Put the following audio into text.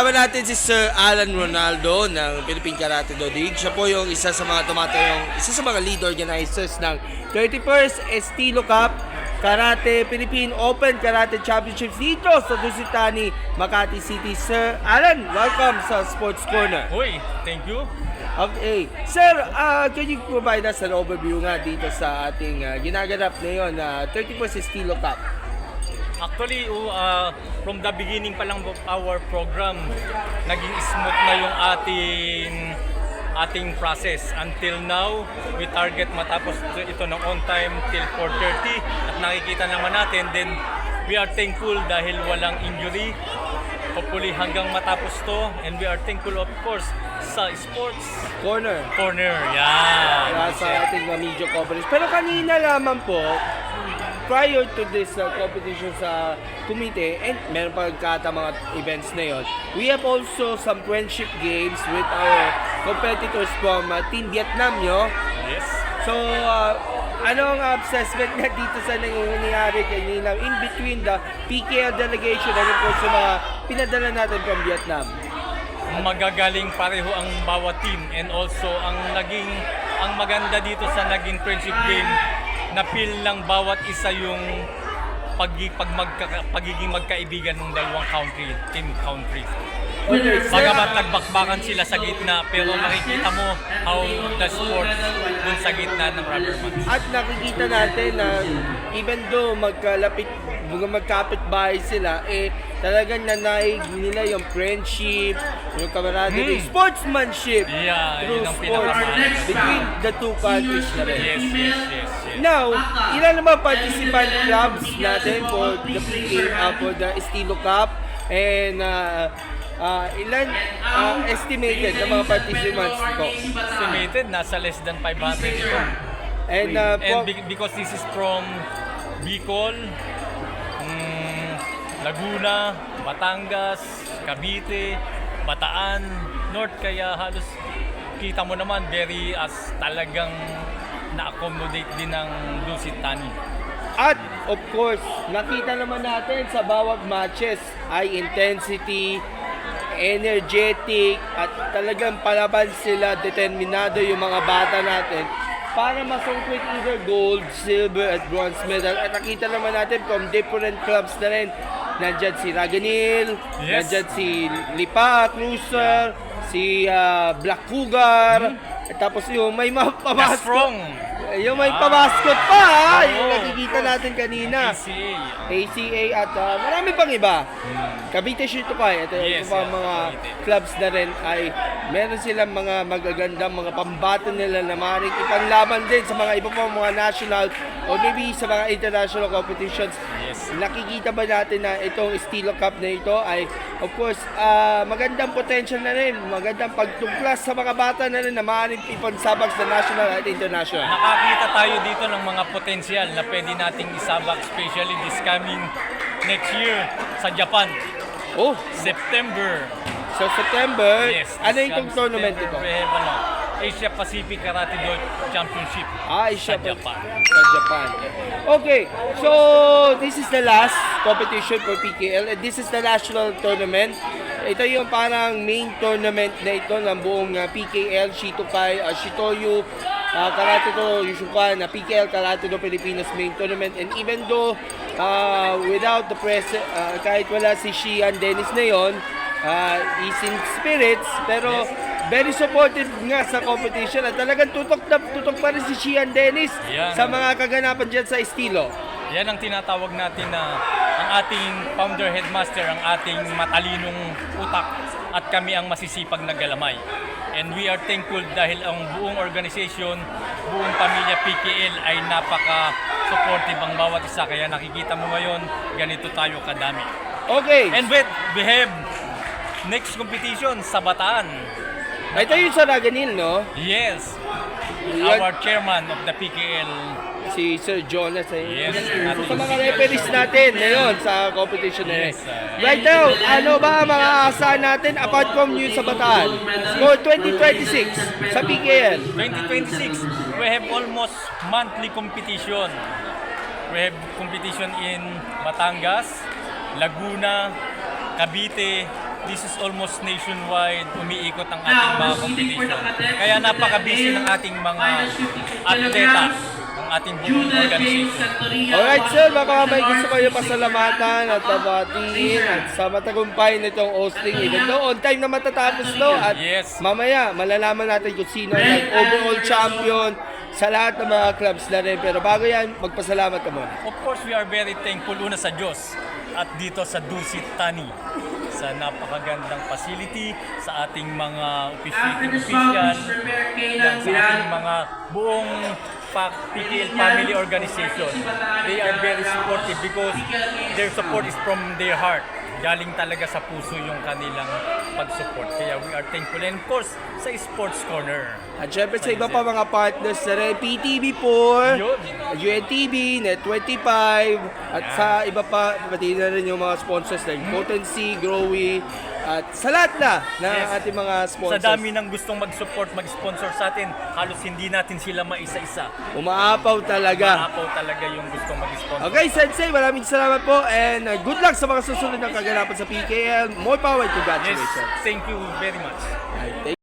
Kasama natin si Sir Alan Ronaldo ng Philippine Karate Do League. Siya po yung isa sa mga isa sa mga lead organizers ng 31st Estilo Cup Karate Philippine Open Karate Championships dito sa Dusitani, Makati City. Sir Alan, welcome sa Sports Corner. Uy, thank you. Okay. Sir, can you provide us an overview nga dito sa ating ginaganap ngayon na 31st Estilo Cup? Actually, from the beginning pa lang of our program, naging smooth na yung ating process. Until now, we target matapos ito ng on time till 4:30 at nakikita naman natin, then we are thankful dahil walang injury. Hopefully hanggang matapos to, and we are thankful of course sa Sports Corner. Yeah. Sa ating media coverage. Pero kanina lamang po, prior to this competition sa committee, and meron pa mga events na yon, we have also some friendship games with our competitors from Team Vietnam, yo. Yes. So, anong assessment nga dito sa nangyayari kanina in between the PKL delegation and of course yung mga pinadala natin from Vietnam? Magagaling pareho ang bawat team, and also ang maganda dito sa naging friendship game, na feel ng bawat isa yung pagiging magkaibigan ng dalawang team country. Bagamat nagbakbakan sila sa gitna, pero makikita mo how the sport dun sa gitna ng rubber match. At nakikita natin na even though magkapit bahay sila, talagang nanaig nila yung friendship, yung camaraderie, sportsmanship through yun ang sports between the two countries na rin. Yes. Now, ilan naman participant clubs natin for the Estilo Cup, and ilan estimated na mga participants ko? Estimated, nasa less than 500 ito. And Because this is from Bicol, Laguna, Batangas, Cavite, Bataan, North, kaya halos kita mo naman talagang na-accommodate din ng Dusitani. At of course, nakita naman natin sa bawat matches ay intensity, energetic, at talagang palaban sila, determinado yung mga bata natin para masungkit either gold, silver, at bronze medal. At nakita naman natin from different clubs na rin. Nandyan si Raganil, nandyan si Lipa Cruiser, si Black Cougar, at tapos yung may Strong! Yung may pamaskot pa, yung nakikita natin kanina. ACA at marami pang iba. Cavite Shitukai, ito pa mga clubs na rin ay meron silang mga magagandang mga pambato nila na maaaring ipanglaban din sa mga iba pang mga national o maybe sa mga international competitions. Nakikita ba natin na itong Estilo Cup na ito ay of course magandang potential na rin, magandang pagtungklas sa mga bata na rin na maaaring ipansabak sa national at international. Nakakita tayo dito ng mga potensyal na pwede nating isabak, especially this coming next year sa Japan. September. So September, Yes. ano yung tournament ito? We have Asia Pacific Karate Do Championship Asia sa Japan. Sa Japan. Okay, so this is the last competition for PKL and this is the national tournament. Ito yung parang main tournament na ito ng buong PKL, Shitoyu Karate Do Yushukan, PKL Karate Do Pilipinas main tournament. And even though without the press, kahit wala si Shian Dennis na yun, he's in spirits, pero very supportive nga sa competition at talagang tutok pa rin si Shian Dennis sa mga kaganapan dyan sa Estilo. Yan ang tinatawag natin na ang ating founder headmaster, ang ating matalinong utak, at kami ang masisipag na galamay. And we are thankful dahil ang buong organization, buong pamilya PKL ay napaka-supportive ang bawat isa. Kaya nakikita mo ngayon, ganito tayo kadami. Okay. And we have next competition sa Bataan. Ito yung sa Raganil, no? Yes. Our chairman of the PKL, si Sir Jonas. Yes. Sa mga referees natin ngayon sa competition na Yes. Right now, ano ba ang mga aasahan natin apart from yun sa Bataan? For 2026 sa PKL. 2026, we have almost monthly competition. We have competition in Batangas, Laguna, Cavite, this is almost nationwide, umiikot ang ating mga competition. Kaya napaka-busy ng ating mga atleta, ng ating buong organization. Alright sir, baka may gusto kayo pasalamatan at babatiin at sa matagumpay nitong hosting event. No, on time na matatapos to at Yes. mamaya malalaman natin kung sino ang overall champion sa lahat ng mga clubs na rin. Pero bago yan, magpasalamat ka muna. Of course, we are very thankful una sa Diyos at dito sa Dusit Tani sa napakagandang facility, sa ating mga official, yan, sa ating mga buong PKL family organization. They are very supportive because their support is from their heart. Galing talaga sa puso yung kanilang pag-support. Kaya we are thankful. And of course, sa Sports Corner. At syempre sa iba pa mga partners na rin, PTV4, Yun. UNTV, Net25, at sa iba pa, pati na rin yung mga sponsors like Potency, Growy, at sa lahat na ng ating mga Sa sponsors. dami ng gustong mag-support, mag-sponsor sa atin, halos hindi natin sila maisa-isa. Umaapaw talaga. Apaw talaga yung gustong mag-sponsor. Okay, Sensei, maraming salamat po and good luck sa mga susunod na kaganapan sa PKL. More power, Yes, congratulations. thank you very much. Alright, thank